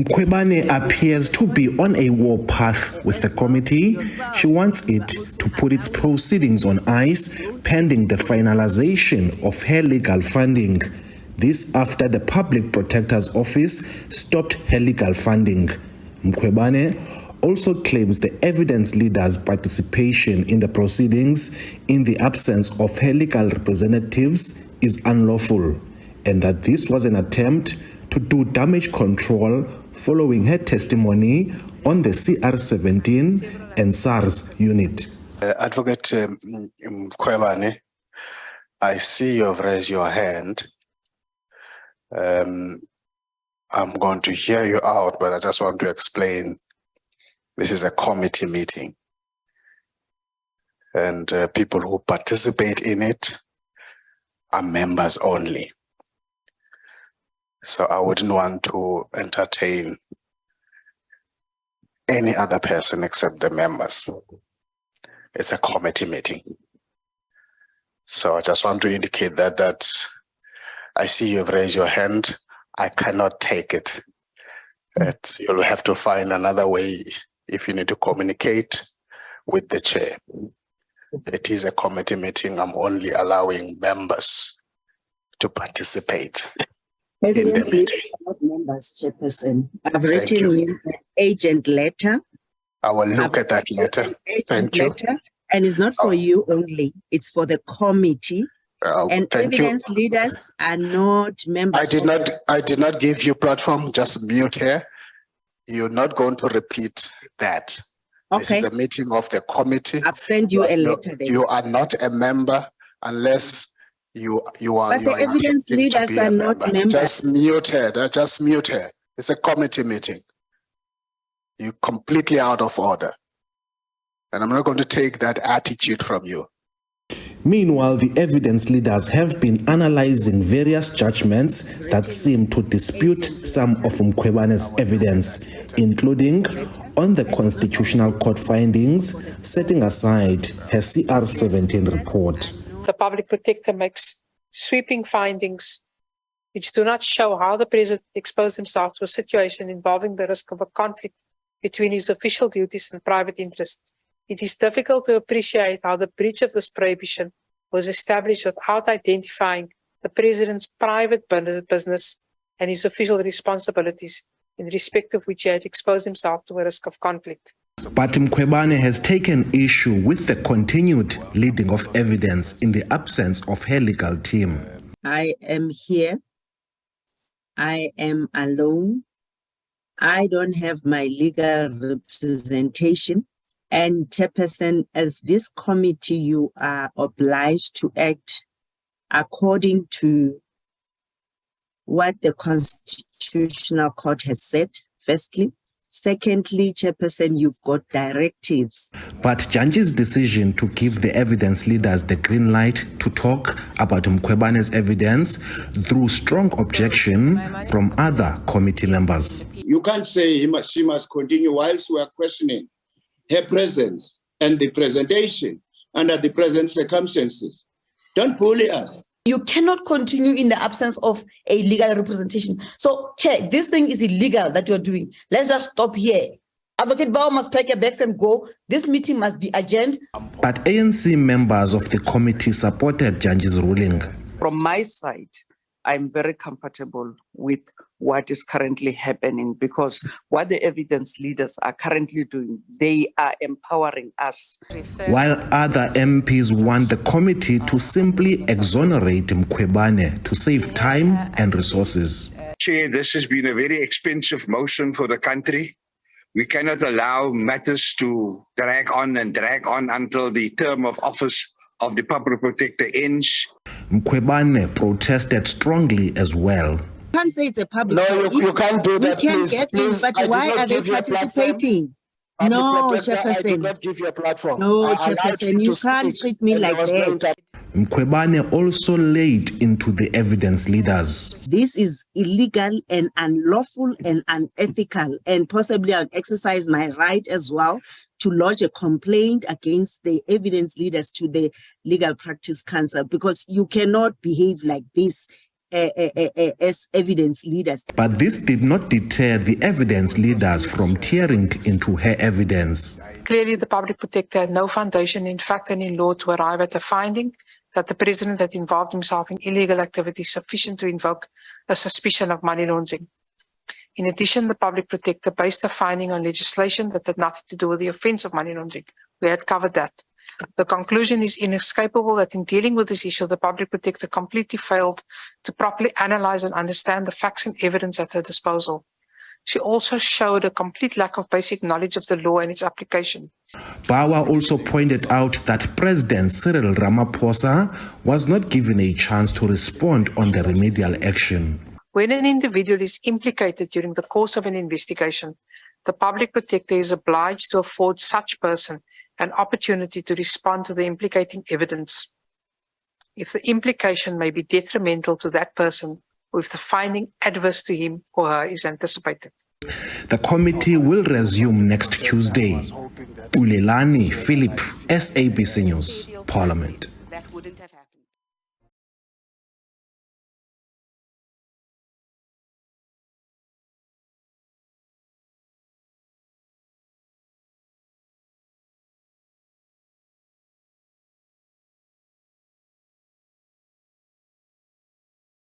Mkhwebane appears to be on a war path with the committee. She wants it to put its proceedings on ice pending the finalization of her legal funding. This after the Public Protector's Office stopped her legal funding. Mkhwebane also claims the evidence leader's participation in the proceedings in the absence of her legal representatives is unlawful, and that this was an attempt to do damage control following her testimony on the CR17 and SARS unit. Advocate Mkhwebane, I see you have raised your hand. I'm going to hear you out, but I just want to explain this is a committee meeting, and people who participate in it are members only. So I wouldn't want to entertain any other person except the members. It's a committee meeting. So I just want to indicate that I see you've raised your hand. I cannot take it. You'll have to find another way if you need to communicate with the chair. It is a committee meeting. I'm only allowing members to participate. Evidence leaders are not members, Chairperson. I've written you an agent letter. I will look at that letter. Thank you. And it's not for you only, it's for the committee. And evidence leaders are not members. I did not give you platform, just mute here. You're not going to repeat that. Okay. This is a meeting of the committee. I've sent you a letter. You are not a member unless you are. But the evidence leaders are not members. Just mute her. Just mute her. It's a committee meeting. You're completely out of order. And I'm not going to take that attitude from you. Meanwhile, the evidence leaders have been analyzing various judgments that seem to dispute some of Mkhwebane's evidence, including on the Constitutional Court findings, setting aside her CR17 report. The Public Protector makes sweeping findings which do not show how the President exposed himself to a situation involving the risk of a conflict between his official duties and private interest. It is difficult to appreciate how the breach of this prohibition was established without identifying the President's private business and his official responsibilities in respect of which he had exposed himself to a risk of conflict. But Mkhwebane has taken issue with the continued leading of evidence in the absence of her legal team. I am here. I am alone. I don't have my legal representation. And Chairperson, as this committee, you are obliged to act according to what the Constitutional Court has said, firstly. Secondly, Chairperson, you've got directives. But Janji's decision to give the evidence leaders the green light to talk about Mkhwebane's evidence through strong objection from other committee members. You can't say she must continue whilst we are questioning her presence and the presentation under the present circumstances. Don't bully us. You cannot continue in the absence of a legal representation. So, Chair, this thing is illegal that you're doing. Let's just stop here. Advocate Bao must pack your bags and go. This meeting must be adjourned. But ANC members of the committee supported Janji's ruling. From my side, I'm very comfortable with what is currently happening, because what the evidence leaders are currently doing, they are empowering us. While other MPs want the committee to simply exonerate Mkhwebane to save time and resources. Chair, this has been a very expensive motion for the country. We cannot allow matters to drag on until the term of office of the Public Protector ends. Mkhwebane protested strongly as well. You can't say it's a public. No, you can't do that, please. But why are they participating? No, Chairperson. I did not give you a platform. No, Chairperson, you can't treat me like that. Mkhwebane also laid into the evidence leaders. This is illegal and unlawful and unethical, and possibly I'll exercise my right as well to lodge a complaint against the evidence leaders to the Legal Practice Council, because you cannot behave like this as evidence leaders. But this did not deter the evidence leaders from tearing into her evidence. Clearly, the public protector had no foundation in fact and in law to arrive at the finding that the president had involved himself in illegal activities sufficient to invoke a suspicion of money laundering. In addition, the public protector based the finding on legislation that had nothing to do with the offence of money laundering. We had covered that. The conclusion is inescapable that in dealing with this issue, the public protector completely failed to properly analyze and understand the facts and evidence at her disposal. She also showed a complete lack of basic knowledge of the law and its application. Bawa also pointed out that President Cyril Ramaphosa was not given a chance to respond on the remedial action. When an individual is implicated during the course of an investigation, the public protector is obliged to afford such person an opportunity to respond to the implicating evidence. If the implication may be detrimental to that person, or if the finding adverse to him or her is anticipated. The committee will resume next Tuesday. Bulelani Phillip, SABC News, Parliament. That wouldn't have happened.